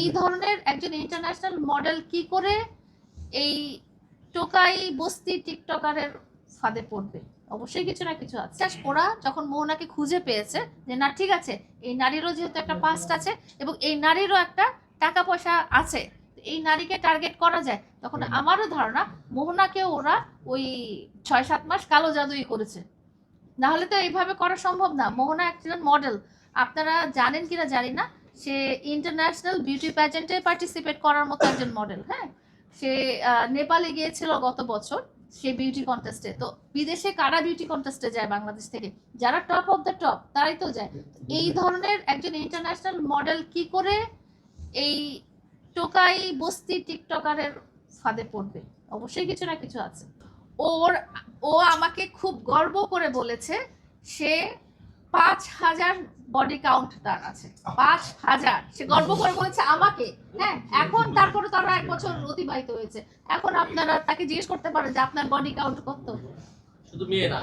এই ধরনের একজন ইন্টারন্যাশনাল মডেল কি করে এই টোকাই বস্তি টিকটকারের ফাঁদে পড়বে? অবশ্যই কিছু না কিছু আছে। ওরা যখন মোহনাকে খুঁজে পেয়েছে যে না ঠিক আছে, এই নারীরও যেহেতু একটা পাস্ট আছে এবং এই নারীরও একটা টাকা পয়সা আছে, এই নারীকে টার্গেট করা যায়, তখন আমারও ধারণা মোহনাকেও ওরা ওই 6-7 মাস কালো জাদুই করেছে। না হলে তো এইভাবে করা সম্ভব না। মোহনা একজন মডেল, আপনারা জানেন কিনা জানি না, সে ইন্টারন্যাশনাল বিউটি প্যাজেন্টে পার্টিসিপেট করার মতো একজন মডেল। হ্যাঁ, সে নেপালে গিয়েছিল গত বছর সে বিউটি কন্টেস্টে। তো বিদেশে কারা বিউটি কন্টেস্টে যায় বাংলাদেশ থেকে? যারা টপ অফ দ্য টপ তারাই তো যায়। এই ধরনের একজন ইন্টারন্যাশনাল মডেল কি করে এই টোকাই বস্তি টিকটকারের ফাঁদে পড়বে? অবশ্যই কিছু না কিছু আছে। ও আমাকে খুব গর্ব করে বলেছে সে 5,000 বডি কাউন্ট তার আছে। 5,000 সে গর্ব করে বলেছে আমাকে। হ্যাঁ, এখন তারপরে তার 1 বছর অতিবাহিত হয়েছে। এখন আপনারা তাকে জিজ্ঞেস করতে পারেন যে আপনার বডি কাউন্ট কত? শুধু মেয়ে না,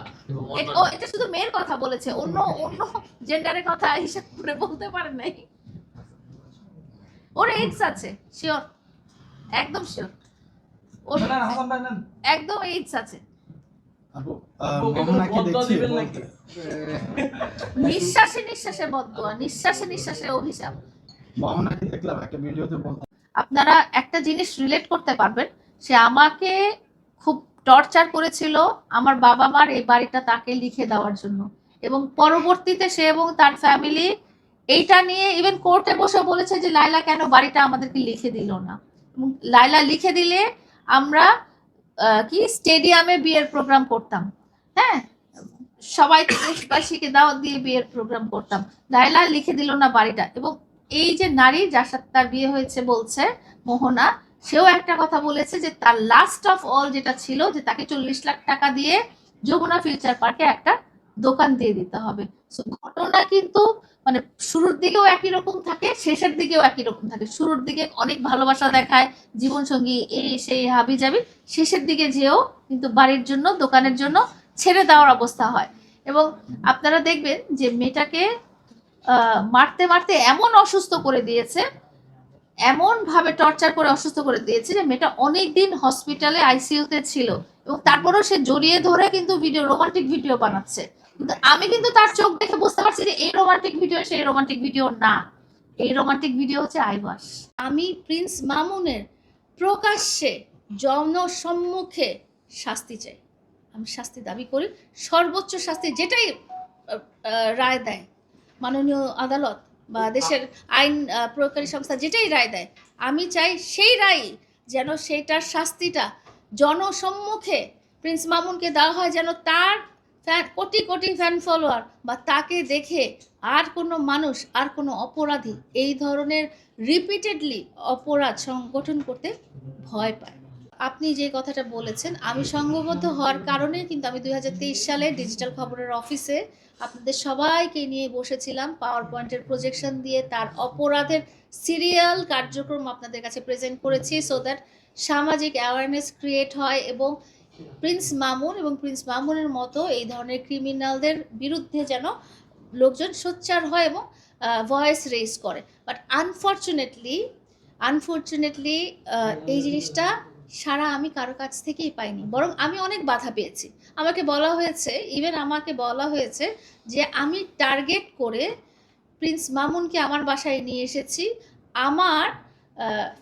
এটা শুধু মেয়ের কথা বলেছে, অন্য জেন্ডারের কথা হিসাব করে বলতে পারেন নাই। ওর এইডস আছে, শিওর, একদম শিওর। ওর একদম এইডস আছে। নিঃশ্বাসে নিঃশ্বাসে বদদোয়া, নিঃশ্বাসে নিঃশ্বাসে অভিশাপ। আপনারা একটা জিনিস রিলেট করতে পারবেন, সে আমাকে খুব টর্চার করেছিল আমার বাবা মার এই বাড়িটা তাকে লিখে দেওয়ার জন্য, এবং পরবর্তীতে সে এবং তার ফ্যামিলি এইটা নিয়ে ইভেন কোর্টে বসে বলেছে যে লাইলা কেন বাড়িটা আমাদেরকে লিখে দিল না। এবং লাইলা লিখে দিলে আমরা কি স্টেডিয়ামে বিয়ের প্রোগ্রাম করতাম। হ্যাঁ, সবাইকে দেশবাসীকে দাওয়াত দিয়ে বিয়ের প্রোগ্রাম করতাম। লাইলা লিখে দিল না বাড়িটা। এবং এই যে নারী যার সাথে তার বিয়ে হয়েছে বলছে মোহনা, সেও একটা কথা বলেছে যে তার লাস্ট অফ অল যেটা ছিল যে তাকে 40 লাখ টাকা দিয়ে যমুনা ফিউচার পার্কে একটা দোকান দিয়ে দিতে হবে। ঘটনা কিন্তু মানে শুরুর দিকেও একই রকম থাকে, শেষের দিকেও একই রকম থাকে। শুরুর দিকে অনেক ভালোবাসা দেখায়, জীবন সঙ্গী এই সেই হাবি যাবি, শেষের দিকে যেও কিন্তু বাড়ির জন্য দোকানের জন্য ছেড়ে দেওয়ার অবস্থা হয়। এবং আপনারা দেখবেন যে মেয়েটাকে মারতে মারতে এমন অসুস্থ করে দিয়েছে, এমন ভাবে টর্চার করে অসুস্থ করে দিয়েছে যে মেয়েটা অনেকদিন হসপিটালে আইসিইউতে ছিল, এবং তারপরেও সে জড়িয়ে ধরে কিন্তু ভিডিও, রোমান্টিক ভিডিও বানাচ্ছে। কিন্তু আমি কিন্তু তার চোখ দেখে বুঝতে পারছি যে এই রোমান্টিক ভিডিও সেই রোমান্টিক ভিডিও না, এই রোমান্টিক ভিডিও হচ্ছে আইওয়াস। আমি প্রিন্স মামুনের প্রকাশ্যে জনসম্মুখে শাস্তি চাই, আমি শাস্তি দাবি করি, সর্বোচ্চ শাস্তি যেটাই রায় দেয় মাননীয় আদালত বা দেশের আইন প্রয়োগকারী সংস্থা যেটাই রায় দেয়, আমি চাই সেই রায় যেন সেইটার শাস্তিটা জনসম্মুখে প্রিন্স মামুনকে দেওয়া হয়, যেন তার কোটি কোটি ফ্যান ফলোয়ার বা তাকে দেখে আর কোনো মানুষ, আর কোনো অপরাধী এই ধরনের রিপিটেডলি অপরাধ সংগঠন করতে ভয় পায়। আপনি যে কথাটা বলেছেন, আমি সংঘবদ্ধ হওয়ার কারণে কিন্তু আমি 2023 সালে ডিজিটাল খবরের অফিসে আপনাদের সবাইকে নিয়ে বসেছিলাম, পাওয়ার পয়েন্টের প্রজেকশন দিয়ে তার অপরাধের সিরিয়াল কার্যক্রম আপনাদের কাছে প্রেজেন্ট করেছি, সো দ্যাট সামাজিক অ্যাওয়ারনেস ক্রিয়েট হয় এবং প্রিন্স মামুন এবং প্রিন্স মামুনের মতো এই ধরনের ক্রিমিনালদের বিরুদ্ধে যেন লোকজন সোচ্চার হয় এবং ভয়েস রেজ করে। বাট আনফর্চুনেটলি এই জিনিসটা সারা আমি কারো কাছ থেকেই পাইনি, বরং আমি অনেক বাধা পেয়েছি। আমাকে বলা হয়েছে যে আমি টার্গেট করে প্রিন্স মামুনকে আমার বাসায় নিয়ে এসেছি আমার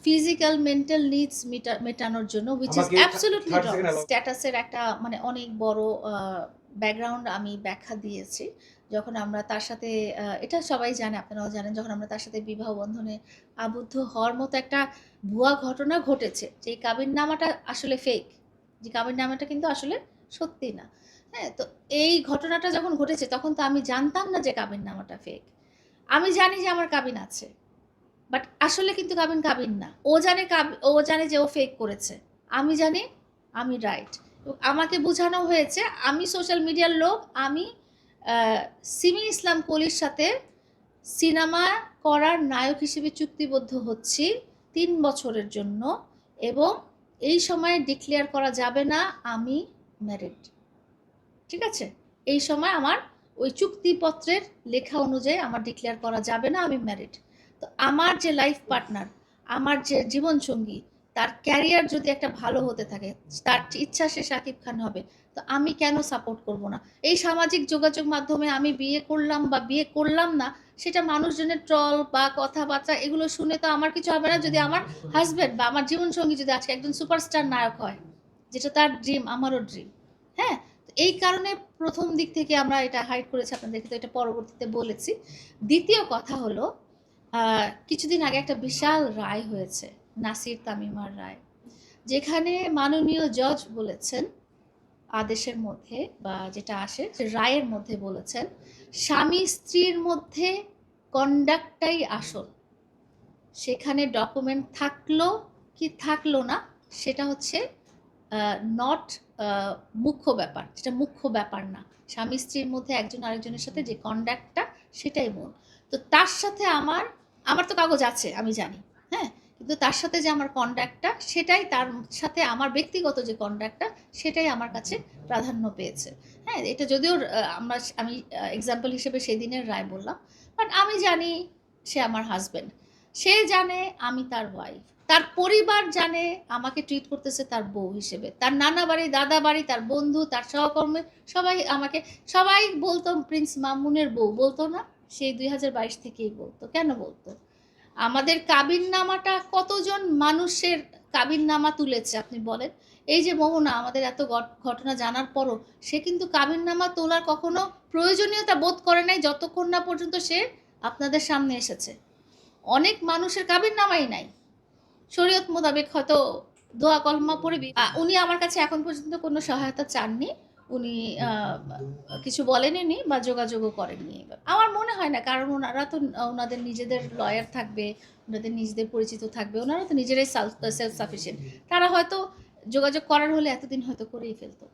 ফিজিক্যাল মেন্টাল নিডস মেটানোর জন্য, হুইচ ইজ অ্যাবসলিউটলি রং। স্ট্যাটাসের একটা মানে অনেক বড় ব্যাকগ্রাউন্ড আমি ব্যাখ্যা দিয়েছি। যখন আমরা তার সাথে, এটা সবাই জানে, আপনারাও জানেন, যখন আমরা তার সাথে বিবাহ বন্ধনে আবদ্ধ হওয়ার মতো একটা ভুয়া ঘটনা ঘটেছে, যে কাবিননামাটা আসলে ফেক, যে কাবিননামাটা কিন্তু আসলে সত্যি না। হ্যাঁ, তো এই ঘটনাটা যখন ঘটেছে তখন তো আমি জানতাম না যে কাবিননামাটা ফেক। আমি জানি যে আমার কাবিন আছে, বাট আসলে কিন্তু কাবিন না। ও জানে যে ও ফেক করেছে, আমি জানি আমি রাইট। আমাকে বোঝানো হয়েছে, আমি সোশ্যাল মিডিয়ার লোক, আমি সিমি ইসলাম কলির সাথে সিনেমা করার নায়ক হিসেবে চুক্তিবদ্ধ হচ্ছি 3 বছরের জন্য, এবং এই সময় ডিক্লেয়ার করা যাবে না আমি ম্যারিড। ঠিক আছে, এই সময় আমার ওই চুক্তিপত্রের লেখা অনুযায়ী আমার ডিক্লেয়ার করা যাবে না আমি ম্যারিড। তো আমার যে লাইফ পার্টনার, আমার যে জীবনসঙ্গী তার ক্যারিয়ার যদি একটা ভালো হতে থাকে, তার ইচ্ছা সে শাকিব খান হবে, তো আমি কেন সাপোর্ট করব না? এই সামাজিক যোগাযোগ মাধ্যমে আমি বিয়ে করলাম বা বিয়ে করলাম না, সেটা মানুষজনের ট্রল বা কথাবার্তা এগুলো শুনে তো আমার কিছু হবে না। যদি আমার হাজব্যান্ড বা আমার জীবনসঙ্গী যদি আজকে একজন সুপারস্টার নায়ক হয়, যেটা তার ড্রিম, আমারও ড্রিম। হ্যাঁ, তো এই কারণে প্রথম দিক থেকে আমরা এটা হাইড করেছি আপনাদেরকে, তো এটা পরবর্তীতে বলেছি। দ্বিতীয় কথা হলো, কিছুদিন আগে একটা বিশাল রায় হয়েছে, নাসির তামিমার রায়, যেখানে মাননীয় জজ বলেছেন আদেশের মধ্যে বা যেটা আসে যে রায়ের মধ্যে বলেছেন, স্বামী স্ত্রীর মধ্যে কন্ডাক্টটাই আসল। সেখানে ডকুমেন্ট থাকলো কি থাকলো না, সেটা হচ্ছে নট মুখ্য ব্যাপার, সেটা মুখ্য ব্যাপার না। স্বামী স্ত্রীর মধ্যে একজন আরেকজনের সাথে যে কন্ডাক্টটা, সেটাই মূল। তো তার সাথে আমার আমার তো কাগজ আছে আমি জানি, হ্যাঁ, কিন্তু তার সাথে যে আমার কন্ডাক্টটা, সেটাই তার সাথে আমার ব্যক্তিগত যে কন্ডাক্টটা, সেটাই আমার কাছে প্রাধান্য পেয়েছে। হ্যাঁ, এটা যদিও আমি এক্সাম্পল হিসেবে সেই দিনের রায় বললাম, বাট আমি জানি সে আমার হাজবেন্ড, সে জানে আমি তার ওয়াইফ, তার পরিবার জানে আমাকে ট্রিট করতেছে তার বউ হিসেবে, তার নানা বাড়ি, দাদা বাড়ি, তার বন্ধু, তার সহকর্মী, সবাই আমাকে, সবাই বলতো প্রিন্স মামুনের বউ, বলতো না? সেই 2022 থেকেই বলতো। কেন বলতো? আমাদের কাবিননামাটা কতজন মানুষের কাবিননামা তুলেছে আপনি বলেন? এই যে মোহনা, আমাদের এত ঘটনা জানার পরও সে কিন্তু কাবিননামা তোলার কখনো প্রয়োজনীয়তা বোধ করে নাই, যতক্ষণ না পর্যন্ত সে আপনাদের সামনে এসেছে। অনেক মানুষের কাবিননামাই নাই, শরীয়ত মোতাবেক হয়তো দোয়া কলমা পড়ে উনি আমার কাছে এখন পর্যন্ত কোনো সহায়তা চাননি, উনি কিছু বলেননি বা যোগাযোগও করেননি। আমার মনে হয় না, কারণ ওনারা তো ওনাদের নিজেদের লয়ার থাকবে, ওনাদের নিজেদের পরিচিত থাকবে, ওনারা তো নিজেরাই সেলফ সাফিসিয়েন্ট, তারা হয়তো যোগাযোগ করার হলে এতদিন হয়তো করেই ফেলতো।